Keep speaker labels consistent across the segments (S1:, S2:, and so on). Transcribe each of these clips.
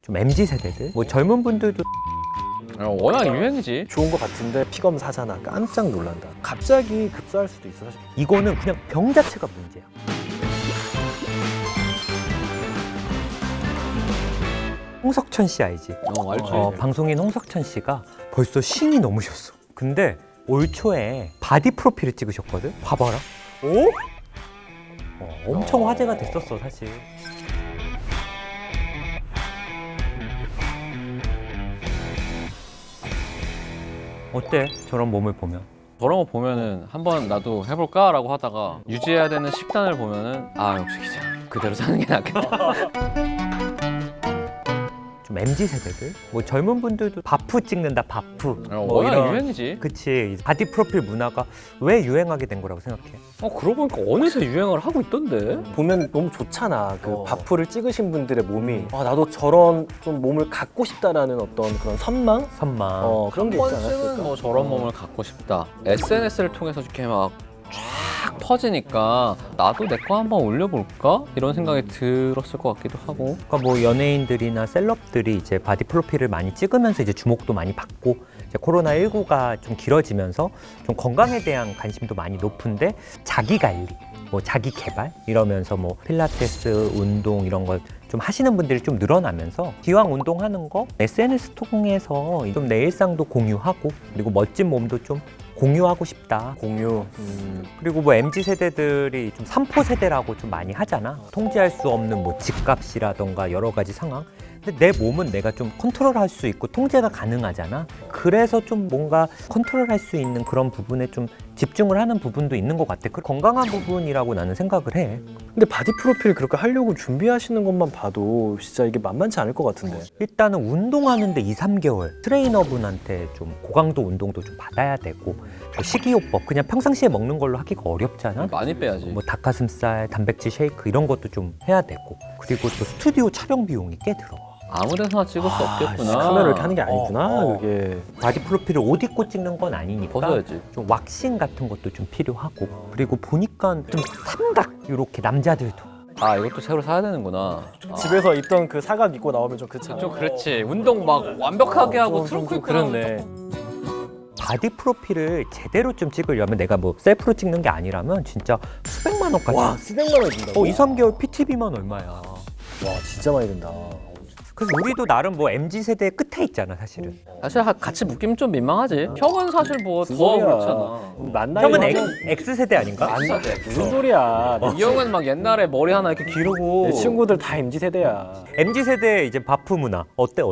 S1: 좀 MZ 세대들, 뭐 젊은 분들도
S2: 워낙 유행이지.
S3: 좋은 거 같은데 피검 사잖아. 깜짝 놀란다. 갑자기 급사할 수도 있어 사실.
S1: 이거는 그냥 병 자체가 문제야. 홍석천 씨 알지?
S2: 알지.
S1: 방송인 홍석천 씨가 벌써 신이 넘으셨어. 근데 올 초에 바디 프로필을 찍으셨거든? 봐봐라. 오? 엄청 화제가 됐었어, 사실. 어때? 저런 몸을 보면.
S2: 저런 거 보면은 한번 나도 해볼까라고 하다가 유지해야 되는 식단을 보면은 역시 기자 그대로 사는 게 낫겠다.
S1: 좀 MZ 세대들, 뭐 젊은 분들도 바프 찍는다, 바프. 뭐
S2: 워낙
S1: 이런.
S2: 유행이지.
S1: 그치. 바디 프로필 문화가 왜 유행하게 된 거라고 생각해?
S2: 그러고 보니까 어느새 유행을 하고 있던데.
S3: 보면 너무 좋잖아. 그 바프를 찍으신 분들의 몸이
S2: 음.
S3: 나도 저런 좀 몸을 갖고 싶다라는 어떤 그런 선망?
S1: 선망.
S3: 그런 게
S2: 한
S3: 있지
S2: 번쯤은
S3: 않았을까?
S2: 뭐 저런 몸을 갖고 싶다. SNS를 통해서 이렇게 막 쫙 퍼지니까 나도 내 거 한번 올려볼까? 이런 생각이 들었을 것 같기도 하고.
S1: 그러니까 뭐 연예인들이나 셀럽들이 이제 바디 프로필을 많이 찍으면서 이제 주목도 많이 받고, 이제 코로나19가 좀 길어지면서 좀 건강에 대한 관심도 많이 높은데, 자기 관리, 뭐 자기 개발 이러면서 뭐 필라테스, 운동 이런 걸 좀 하시는 분들이 좀 늘어나면서 기왕 운동하는 거 SNS 통해서 좀 내 일상도 공유하고, 그리고 멋진 몸도 좀 공유하고 싶다.
S3: 공유.
S1: 그리고 뭐 MZ 세대들이 좀 삼포 세대라고 좀 많이 하잖아. 통제할 수 없는 뭐 집값이라던가 여러 가지 상황. 근데 내 몸은 내가 좀 컨트롤할 수 있고 통제가 가능하잖아. 그래서 좀 뭔가 컨트롤할 수 있는 그런 부분에 좀 집중을 하는 부분도 있는 것 같아. 그 건강한 부분이라고 나는 생각을 해.
S3: 근데 바디 프로필 그렇게 하려고 준비하시는 것만 봐도 진짜 이게 만만치 않을 것 같은데.
S1: 일단은 운동하는데 2, 3개월 트레이너분한테 좀 고강도 운동도 좀 받아야 되고, 뭐 식이요법 그냥 평상시에 먹는 걸로 하기가 어렵잖아.
S2: 많이 빼야지.
S1: 뭐 닭가슴살, 단백질 쉐이크 이런 것도 좀 해야 되고, 그리고 또 스튜디오 촬영 비용이 꽤 들어.
S2: 아무 데서나 찍을 수 없겠구나.
S3: 카메라 이렇게 하는 게 아니구나.
S1: 어.
S3: 그게.
S1: 바디 프로필을 옷 입고 찍는 건 아니니까
S2: 벗어야지.
S1: 좀 왁싱 같은 것도 좀 필요하고, 그리고 보니까 좀 삼각 이렇게 남자들도
S2: 이것도 새로 사야 되는구나.
S3: 집에서 입던 그 사각 입고 나오면 좀 그렇잖아.
S2: 좀 그렇지. 운동 막 완벽하게 하고
S3: 좀
S2: 트렁크 입고
S3: 그렇네.
S1: 바디 프로필을 제대로 좀 찍으려면, 내가 뭐 셀프로 찍는 게 아니라면 진짜 수백만 원까지.
S3: 와, 수백만 원 든다고?
S1: 2, 3개월 PT비만 얼마야.
S3: 와, 진짜 많이 든다.
S1: 그래서 우리도 나름 뭐 MZ 세대 끝에 있잖아, 사실은.
S2: 사실 같이 묶이면 좀 민망하지. 형은 사실 뭐 더
S3: 소리야.
S2: 그렇잖아.
S3: 만나요.
S1: 형은 X 세대 아닌가?
S3: 무슨 소리야?
S2: 이 형은 막 옛날에 머리 하나 이렇게 기르고.
S3: 내 친구들 다 MZ 세대야.
S1: MZ 세대 이제 바프 문화 어때?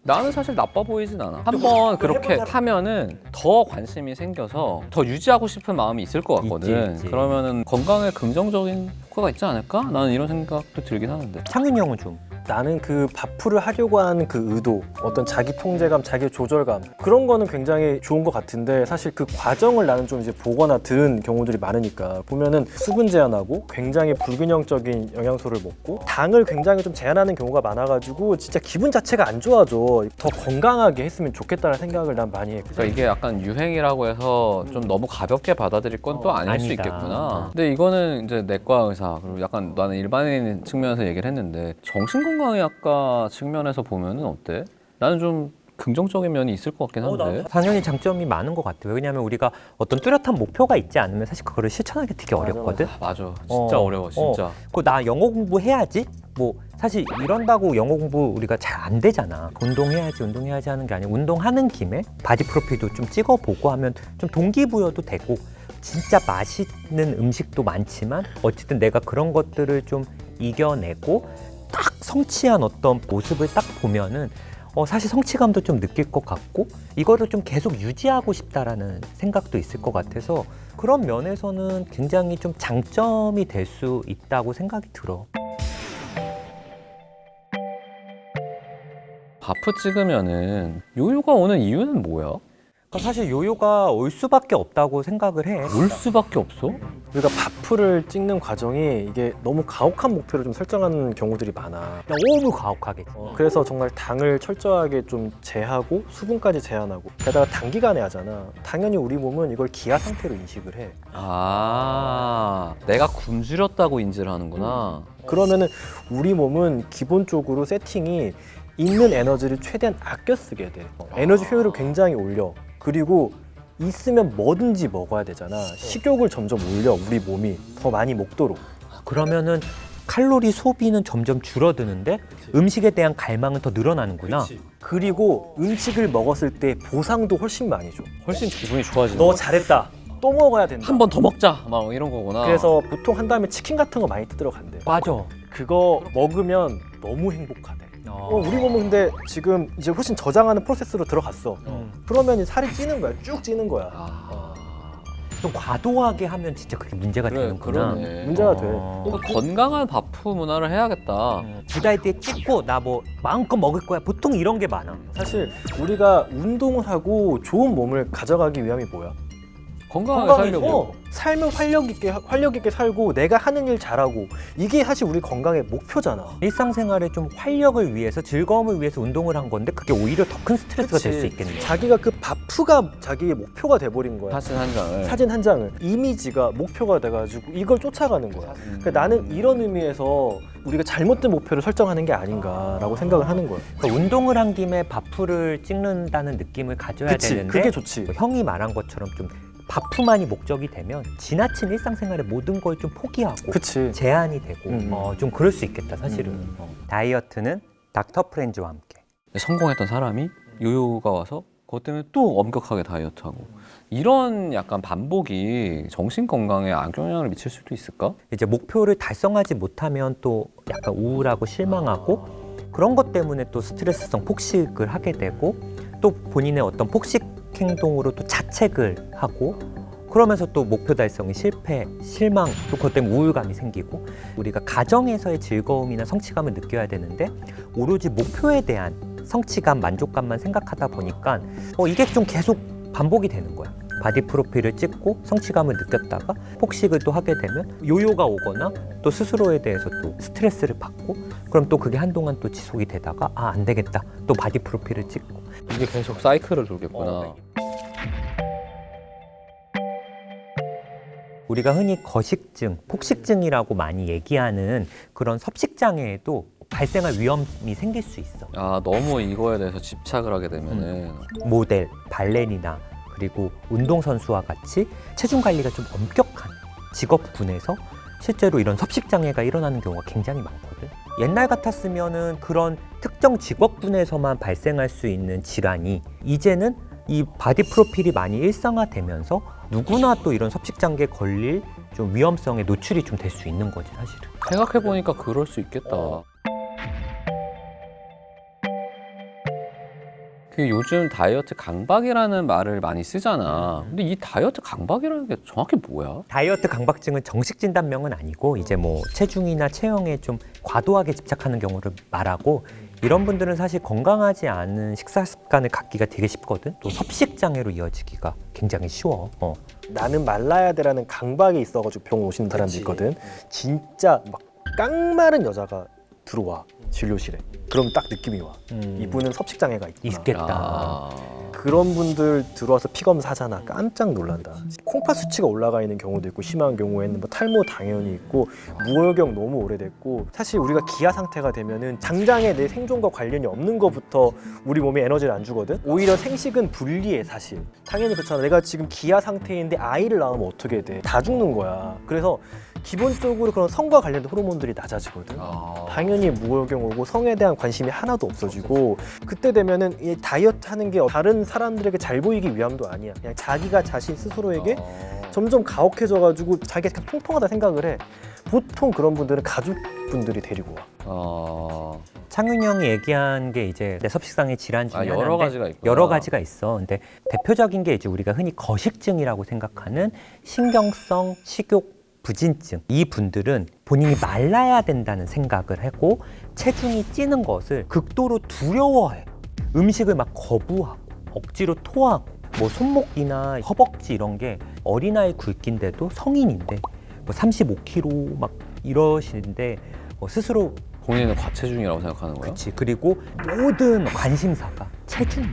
S2: 나는 사실 나빠 보이진 않아. 한번 그렇게 하면은 더 관심이 생겨서 더 유지하고 싶은 마음이 있을 것 같거든.
S1: 있지.
S2: 그러면은 건강에 긍정적인 효과가 있지 않을까? 나는 이런 생각도 들긴 하는데.
S1: 창윤이 형은 좀
S3: 나는 그 바프를 하려고 하는 그 의도, 어떤 자기 통제감, 자기 조절감, 그런 거는 굉장히 좋은 것 같은데, 사실 그 과정을 나는 좀 이제 보거나 들은 경우들이 많으니까, 보면은 수분 제한하고 굉장히 불균형적인 영양소를 먹고 당을 굉장히 좀 제한하는 경우가 많아가지고 진짜 기분 자체가 안 좋아져. 더 건강하게 했으면 좋겠다는 생각을 난 많이 해.
S2: 그러니까 이게 약간 유행이라고 해서 좀 너무 가볍게 받아들일 건 또 아닐 수
S1: 아니다.
S2: 있겠구나. 근데 이거는 이제 내과 의사, 그리고 약간 나는 일반인 측면에서 얘기를 했는데, 정신건강의학과 측면에서 보면은 어때? 나는 좀 긍정적인 면이 있을 것 같긴 한데.
S1: 당연히 장점이 많은 것 같아요. 왜냐하면 우리가 어떤 뚜렷한 목표가 있지 않으면 사실 그거를 실천하기 되게 어렵거든.
S2: 맞아. 진짜 어려워, 진짜.
S1: 나 영어 공부해야지? 뭐 사실 이런다고 영어 공부 우리가 잘 안 되잖아. 운동해야지 하는 게 아니고, 운동하는 김에 바디 프로필도 좀 찍어보고 하면 좀 동기부여도 되고, 진짜 맛있는 음식도 많지만 어쨌든 내가 그런 것들을 좀 이겨내고 딱 성취한 어떤 모습을 딱 보면은 사실 성취감도 좀 느낄 것 같고, 이거를 좀 계속 유지하고 싶다라는 생각도 있을 것 같아서, 그런 면에서는 굉장히 좀 장점이 될 수 있다고 생각이 들어.
S2: 바프 찍으면은 요요가 오는 이유는 뭐야?
S1: 그러니까 사실 요요가 올 수밖에 없다고 생각을 해.
S2: 올 수밖에 없어?
S3: 우리가 바프를 찍는 과정이 이게 너무 가혹한 목표를 좀 설정하는 경우들이 많아.
S1: 너무 가혹하게.
S3: 그래서 정말 당을 철저하게 좀 제하고 수분까지 제한하고, 게다가 단기간에 하잖아. 당연히 우리 몸은 이걸 기아 상태로 인식을 해.
S2: 내가 굶주렸다고 인지를 하는구나.
S3: 그러면은 우리 몸은 기본적으로 세팅이 있는 에너지를 최대한 아껴 쓰게 돼. 에너지 효율을 굉장히 올려. 그리고 있으면 뭐든지 먹어야 되잖아. 식욕을 점점 올려, 우리 몸이 더 많이 먹도록.
S1: 그러면은 칼로리 소비는 점점 줄어드는데 음식에 대한 갈망은 더 늘어나는구나.
S3: 그리고 음식을 먹었을 때 보상도 훨씬 많이 줘.
S2: 훨씬 기분이 좋아지는
S3: 너
S2: 거
S3: 잘했다. 또 먹어야 된다.
S2: 한 번 더 먹자 막 이런 거구나.
S3: 그래서 보통 한 다음에 치킨 같은 거 많이 뜯으러 간대.
S1: 맞아.
S3: 그거 먹으면 너무 행복하대. 우리 몸은 근데 지금 이제 훨씬 저장하는 프로세스로 들어갔어. 그러면 이제 살이 찌는 거야. 쭉 찌는 거야.
S1: 좀 과도하게 하면 진짜 그게 문제가 되는구나.
S2: 그러네.
S3: 문제가 돼.
S2: 그러니까 건강한 밥프 문화를 해야겠다.
S1: 2달 뒤에 찍고 나 뭐 마음껏 먹을 거야. 보통 이런 게 많아.
S3: 사실 우리가 운동을 하고 좋은 몸을 가져가기 위함이 뭐야?
S2: 건강하게 살려고.
S3: 삶을 활력 있게 살고 내가 하는 일 잘하고 이게 사실 우리 건강의 목표잖아.
S1: 일상생활에 좀 활력을 위해서 즐거움을 위해서 운동을 한 건데 그게 오히려 더 큰 스트레스가 될 수 있겠네.
S3: 자기가 그 바프가 자기의 목표가 돼버린 거야.
S2: 사진 한 장을.
S3: 사진 한 장을 이미지가 목표가 돼가지고 이걸 쫓아가는 거야. 그러니까 나는 이런 의미에서 우리가 잘못된 목표를 설정하는 게 아닌가라고 생각을 하는 거야.
S1: 그러니까 운동을 한 김에 바프를 찍는다는 느낌을 가져야
S3: 그치,
S1: 되는데
S3: 그게 좋지.
S1: 뭐 형이 말한 것처럼 좀 바프만이 목적이 되면 지나친 일상생활의 모든 걸 좀 포기하고
S3: 그치.
S1: 제한이 되고 좀 그럴 수 있겠다 사실은. 다이어트는 닥터 프렌즈와 함께.
S2: 성공했던 사람이 요요가 와서 그것 때문에 또 엄격하게 다이어트하고 이런 약간 반복이 정신 건강에 악영향을 미칠 수도 있을까?
S1: 이제 목표를 달성하지 못하면 또 약간 우울하고 실망하고 그런 것 때문에 또 스트레스성 폭식을 하게 되고 또 본인의 어떤 폭식 행동으로 또 자책을 하고 그러면서 또 목표 달성이 실패, 실망, 또 그것 때문에 우울감이 생기고 우리가 가정에서의 즐거움이나 성취감을 느껴야 되는데 오로지 목표에 대한 성취감, 만족감만 생각하다 보니까 이게 좀 계속 반복이 되는 거야. 바디 프로필을 찍고 성취감을 느꼈다가 폭식을 또 하게 되면 요요가 오거나 또 스스로에 대해서 또 스트레스를 받고 그럼 또 그게 한동안 또 지속이 되다가 안 되겠다 또 바디 프로필을 찍고
S2: 이게 계속 사이클을 돌겠구나.
S1: 우리가 흔히 거식증, 폭식증이라고 많이 얘기하는 그런 섭식장애에도 발생할 위험이 생길 수 있어.
S2: 너무 이거에 대해서 집착을 하게 되면은
S1: 모델, 발레리나 그리고 운동선수와 같이 체중 관리가 좀 엄격한 직업군에서 실제로 이런 섭식장애가 일어나는 경우가 굉장히 많거든. 옛날 같았으면은 그런 특정 직업군에서만 발생할 수 있는 질환이 이제는 이 바디 프로필이 많이 일상화되면서 누구나 또 이런 섭식장애에 걸릴 좀 위험성에 노출이 좀 될 수 있는 거지 사실은.
S2: 생각해보니까 그럴 수 있겠다. 그 요즘 다이어트 강박이라는 말을 많이 쓰잖아. 근데 이 다이어트 강박이라는 게 정확히 뭐야?
S1: 다이어트 강박증은 정식 진단명은 아니고 이제 뭐 체중이나 체형에 좀 과도하게 집착하는 경우를 말하고 이런 분들은 사실 건강하지 않은 식사 습관을 갖기가 되게 쉽거든. 또 섭식 장애로 이어지기가 굉장히 쉬워.
S3: 나는 말라야 돼라는 강박이 있어가지고 병원 오시는 사람도 있거든. 진짜 막 깡마른 여자가 들어와 진료실에. 그럼 딱 느낌이 와. 이분은 섭식 장애가 있구나.
S1: 있겠다.
S3: 그런 분들 들어와서 피 검사하잖아. 깜짝 놀란다. 콩팥 수치가 올라가 있는 경우도 있고 심한 경우에는 뭐 탈모 당연히 있고 무혈경 너무 오래됐고 사실 우리가 기아 상태가 되면은 당장에 내 생존과 관련이 없는 것부터 우리 몸에 에너지를 안 주거든. 오히려 생식은 불리해 사실. 당연히 그렇잖아. 내가 지금 기아 상태인데 아이를 낳으면 어떻게 돼? 다 죽는 거야. 그래서 기본적으로 그런 성과 관련된 호르몬들이 낮아지거든. 당연히 무혈경 오고 성에 대한 관심이 하나도 없어지고 그때 되면은 이 다이어트 하는 게 다른 사람들에게 잘 보이기 위함도 아니야. 그냥 자기가 자신 스스로에게 점점 가혹해져가지고 자기가 통통하다 생각을 해. 보통 그런 분들은 가족분들이 데리고 와.
S1: 창윤이 형이 얘기한 게 이제 내 섭식장애 질환 중에 하나인데
S2: 여러 가지가 있구나.
S1: 여러 가지가 있어. 근데 대표적인 게 이제 우리가 흔히 거식증이라고 생각하는 신경성 식욕 부진증. 이 분들은 본인이 말라야 된다는 생각을 하고 체중이 찌는 것을 극도로 두려워해. 음식을 막 거부하고 억지로 토하고 뭐 손목이나 허벅지 이런 게 어린아이 굵기인데도 성인인데 뭐 35kg 막 이러시는데 스스로
S2: 본인은 과체중이라고 생각하는 거야?
S1: 그렇지. 그리고 모든 관심사가 체중이야.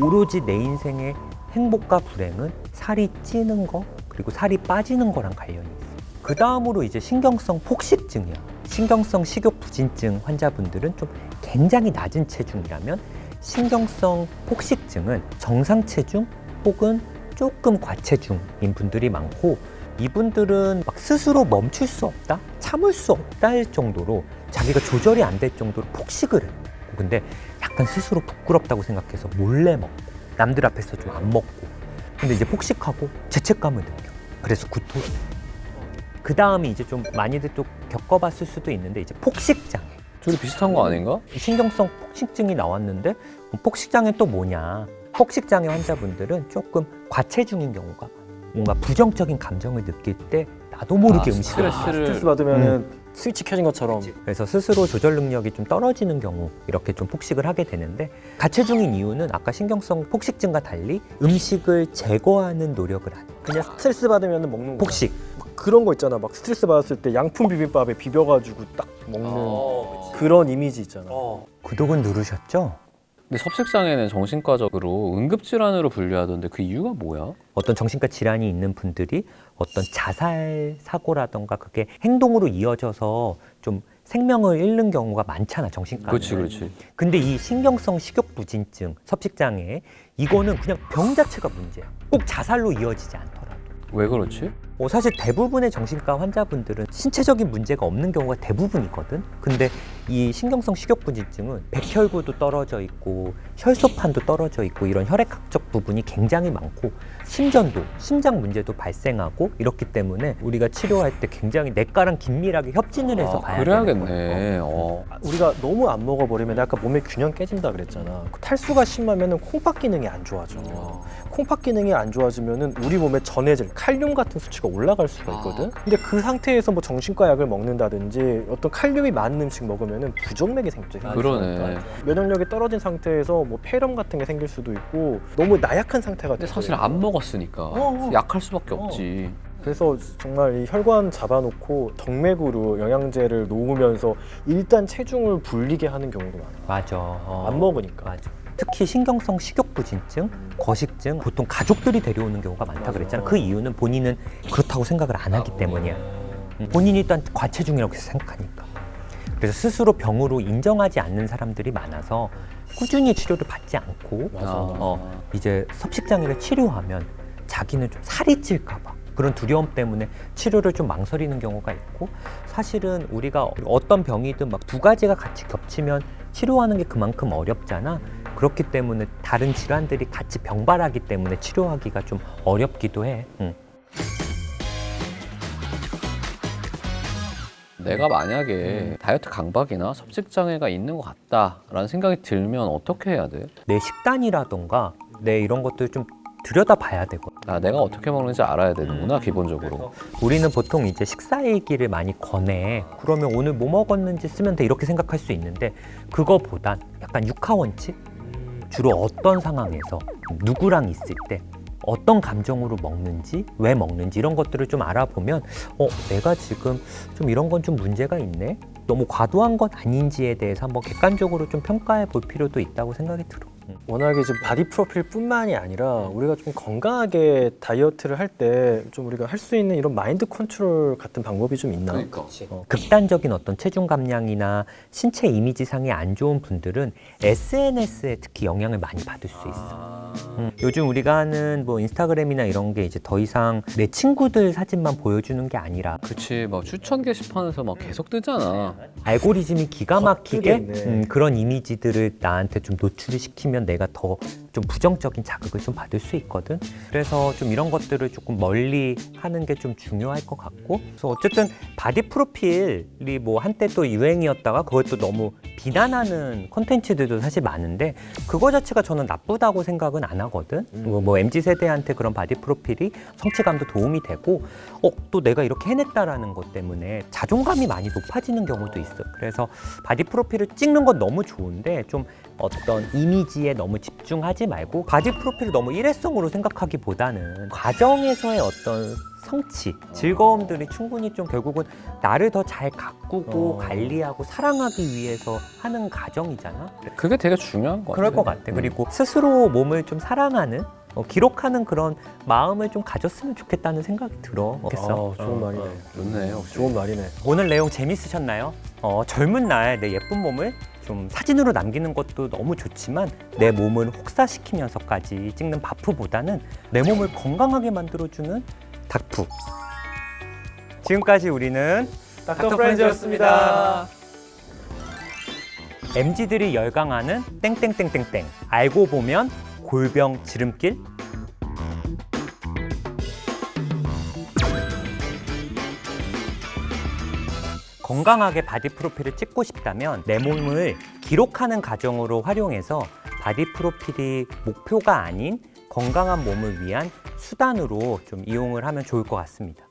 S1: 오로지 내 인생의 행복과 불행은 살이 찌는 거 그리고 살이 빠지는 거랑 관련이 있어. 그 다음으로 이제 신경성 폭식증이야. 신경성 식욕 부진증 환자분들은 좀 굉장히 낮은 체중이라면 신경성 폭식증은 정상 체중 혹은 조금 과체중인 분들이 많고 이분들은 막 스스로 멈출 수 없다, 참을 수 없다 할 정도로 자기가 조절이 안 될 정도로 폭식을 해요. 근데 약간 스스로 부끄럽다고 생각해서 몰래 먹고 남들 앞에서 좀 안 먹고 근데 이제 폭식하고 죄책감을 느껴. 그래서 구토를 해. 그 다음이 이제 좀 많이들 또 겪어봤을 수도 있는데 이제 폭식장애.
S2: 둘이 비슷한 거 아닌가?
S1: 신경성 폭식증이 나왔는데 폭식장애 또 뭐냐? 폭식장애 환자분들은 조금 과체중인 경우가 많아요. 뭔가 부정적인 감정을 느낄 때 나도 모르게 음식을
S3: 스트레스 받으면 스위치 켜진 것처럼.
S1: 그래서 스스로 조절 능력이 좀 떨어지는 경우 이렇게 좀 폭식을 하게 되는데 과체중인 이유는 아까 신경성 폭식증과 달리 음식을 제거하는 노력을 하는
S3: 그냥 스트레스 받으면 먹는 거.
S1: 폭식.
S3: 막 그런 거 있잖아. 막 스트레스 받았을 때 양푼 비빔밥에 비벼가지고 딱 먹는 그런 이미지 있잖아.
S1: 구독은 누르셨죠?
S2: 근데 섭식장애는 정신과적으로 응급질환으로 분류하던데 그 이유가 뭐야?
S1: 어떤 정신과 질환이 있는 분들이 어떤 자살 사고라던가 그게 행동으로 이어져서 좀 생명을 잃는 경우가 많잖아, 정신과는.
S2: 그렇지.
S1: 근데 이 신경성 식욕부진증, 섭식장애 이거는 그냥 병 자체가 문제야. 꼭 자살로 이어지지 않더라도.
S2: 왜 그렇지?
S1: 사실 대부분의 정신과 환자분들은 신체적인 문제가 없는 경우가 대부분이거든. 근데 이 신경성 식욕부진증은 백혈구도 떨어져 있고 혈소판도 떨어져 있고 이런 혈액학적 부분이 굉장히 많고 심전도, 심장 문제도 발생하고 이렇기 때문에 우리가 치료할 때 굉장히 내과랑 긴밀하게 협진을 해서 봐야 되는 거예요.
S2: 그래야겠네.
S3: 우리가 너무 안 먹어버리면 아까 몸의 균형 깨진다 그랬잖아. 탈수가 심하면 콩팥 기능이 안 좋아져. 콩팥 기능이 안 좋아지면 우리 몸의 전해질, 칼륨 같은 수치가 올라갈 수가 있거든. 근데 그 상태에서 뭐 정신과 약을 먹는다든지 어떤 칼륨이 많은 음식 먹으면 부정맥이 생기죠.
S2: 그러네.
S3: 면역력이 떨어진 상태에서 뭐 폐렴 같은 게 생길 수도 있고 너무 나약한 상태가
S2: 근데
S3: 돼서
S2: 사실 안 먹었으니까 약할 수밖에 없지.
S3: 그래서 정말 이 혈관 잡아놓고 덕맥으로 영양제를 놓으면서 일단 체중을 불리게 하는 경우도 많아.
S1: 맞아.
S3: 안 먹으니까.
S1: 맞아. 특히 신경성 식욕부진증, 거식증 보통 가족들이 데려오는 경우가 많다
S3: 맞아.
S1: 그랬잖아. 그 이유는 본인은 그렇다고 생각을 안 하기 때문이야. 본인이 일단 과체중이라고 생각하니까. 그래서 스스로 병으로 인정하지 않는 사람들이 많아서 꾸준히 치료를 받지 않고 이제 섭식장애를 치료하면 자기는 좀 살이 찔까 봐 그런 두려움 때문에 치료를 좀 망설이는 경우가 있고 사실은 우리가 어떤 병이든 막 두 가지가 같이 겹치면 치료하는 게 그만큼 어렵잖아. 그렇기 때문에 다른 질환들이 같이 병발하기 때문에 치료하기가 좀 어렵기도 해.
S2: 내가 만약에 다이어트 강박이나 섭식장애가 있는 것 같다라는 생각이 들면 어떻게 해야 돼?
S1: 내 식단이라던가 내 이런 것들 좀 들여다봐야 되거든.
S2: 내가 어떻게 먹는지 알아야 되는구나, 기본적으로.
S1: 우리는 보통 이제 식사 얘기를 많이 권해. 그러면 오늘 뭐 먹었는지 쓰면 돼 이렇게 생각할 수 있는데 그거보단 약간 육하원칙? 주로 어떤 상황에서 누구랑 있을 때 어떤 감정으로 먹는지 왜 먹는지 이런 것들을 좀 알아보면 내가 지금 좀 이런 건 좀 문제가 있네. 너무 과도한 건 아닌지에 대해서 한번 객관적으로 좀 평가해 볼 필요도 있다고 생각이 들어.
S3: 워낙에 지금 바디 프로필뿐만이 아니라 우리가 좀 건강하게 다이어트를 할 때 좀 우리가 할 수 있는 이런 마인드 컨트롤 같은 방법이 좀 있나?
S1: 극단적인 어떤 체중 감량이나 신체 이미지상이 안 좋은 분들은 SNS에 특히 영향을 많이 받을 수 있어. 요즘 우리가 하는 뭐 인스타그램이나 이런 게 이제 더 이상 내 친구들 사진만 보여주는 게 아니라
S2: 그치, 막 추천 게시판에서 막 계속 뜨잖아.
S1: 알고리즘이 기가 막히게
S3: 뜨겠네.
S1: 그런 이미지들을 나한테 좀 노출을 시키면 내가 더 좀 부정적인 자극을 좀 받을 수 있거든. 그래서 좀 이런 것들을 조금 멀리 하는 게 좀 중요할 것 같고. 그래서 어쨌든 바디 프로필이 뭐 한때 또 유행이었다가 그것도 너무 비난하는 콘텐츠들도 사실 많은데 그거 자체가 저는 나쁘다고 생각은 안 하거든. 뭐 MZ 세대한테 그런 바디 프로필이 성취감도 도움이 되고 또 내가 이렇게 해냈다라는 것 때문에 자존감이 많이 높아지는 경우도 있어. 그래서 바디 프로필을 찍는 건 너무 좋은데 좀 어떤 이미지에 너무 집중하지 말고 바디 프로필을 너무 일회성으로 생각하기보다는 과정에서의 어떤 성취, 즐거움들이 충분히 좀 결국은 나를 더 잘 가꾸고 관리하고 사랑하기 위해서 하는 과정이잖아.
S2: 그게 되게 중요한 거 같아.
S1: 그럴 것 같아. 그리고 스스로 몸을 좀 사랑하는 기록하는 그런 마음을 좀 가졌으면 좋겠다는 생각이 들어.
S3: 좋은 말이네.
S2: 좋네, 역시.
S3: 좋은 말이네.
S1: 오늘 내용 재밌으셨나요? 젊은 날 내 예쁜 몸을 좀 사진으로 남기는 것도 너무 좋지만 내 몸을 혹사시키면서까지 찍는 바프보다는 내 몸을 건강하게 만들어주는 닥프. 지금까지 우리는
S3: 닥터 프렌즈였습니다.
S1: MZ들이 열광하는 땡땡땡땡땡. 알고 보면 골병 지름길. 건강하게 바디 프로필을 찍고 싶다면 내 몸을 기록하는 과정으로 활용해서 바디 프로필이 목표가 아닌 건강한 몸을 위한 수단으로 좀 이용을 하면 좋을 것 같습니다.